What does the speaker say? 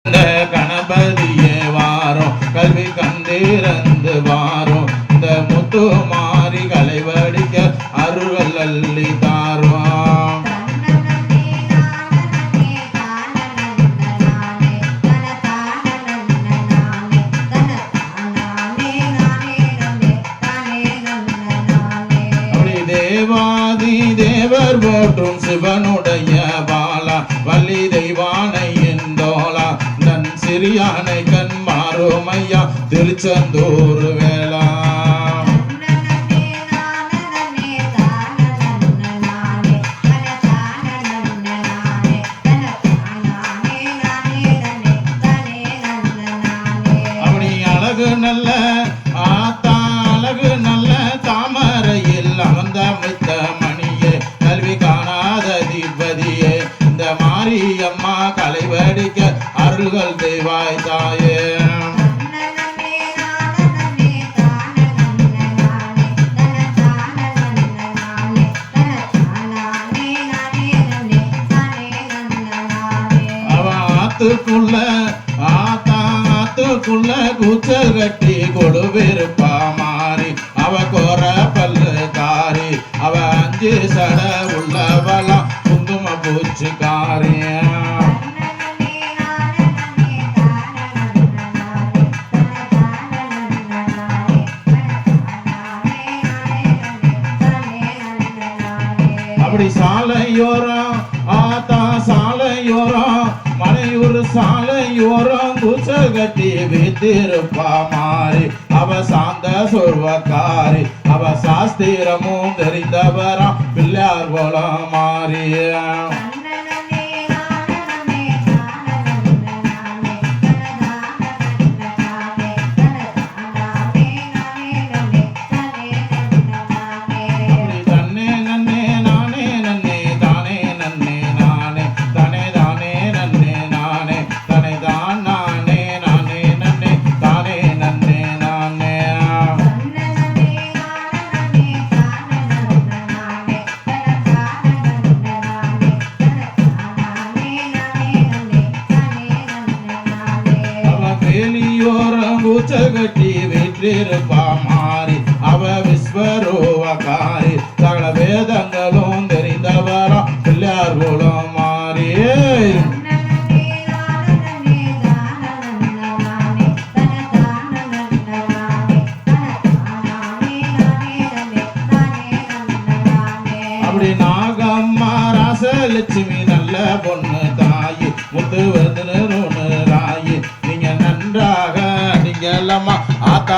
கணபதியே வாரோம் கல்வி கண்டிருந்து வாரோம் இந்த முத்து மாறி கலைவடிக்க அருள் அள்ளி தாரோம். அப்படி தேவாதி தேவர் போற்றும் சிவனுடைய பாலா வள்ளி தெய்வானை எந்தோலா நன் சிறியானை கண் மாறுமையா திருச்செந்தூர் வேளா. அப்படி அழகு நல்ல ஆத்தா அழகு நல்ல தாமரையில் அமர்ந்தமைத்த மணியே கல்வி காணாத தீபதியே இந்த மாரியம்மா கலைவடிக்க அருள்கள் தேவாய் தாயே. ஆத்துக்குள்ள ஆத்துக்குள்ள கூச்சல் கட்டி கொடுவிருப்பா மாறி அவ கோர பல்லு காரி அவ 5 சட உள்ளவளாம் குங்கும பூச்சி காரிய. அப்படி சாலையோரம் ஆத்தா சாலையோரம் மலையூர் சாலையோரம் கூச்சல் கட்டி வைத்திருப்பா மாறி அவ சாந்த சொர்வக்காரி அவ சாஸ்திரமும் தெரிந்தவராம் பிள்ளையார் போலம் மாறிய. கூச்சகட்டி வீற்றிருப்பா மாறி அவ விஸ்வரூபகாரி சகல வேதங்களும் தெரிந்தவராம் பிள்ளையார் போலம் மாறி. அப்படி நாகம்மா ராசலட்சுமி நல்ல பொண்ணு தாயி முத்து வந்து ராயி நீங்க நன்றாக நீங்க ஆத்தா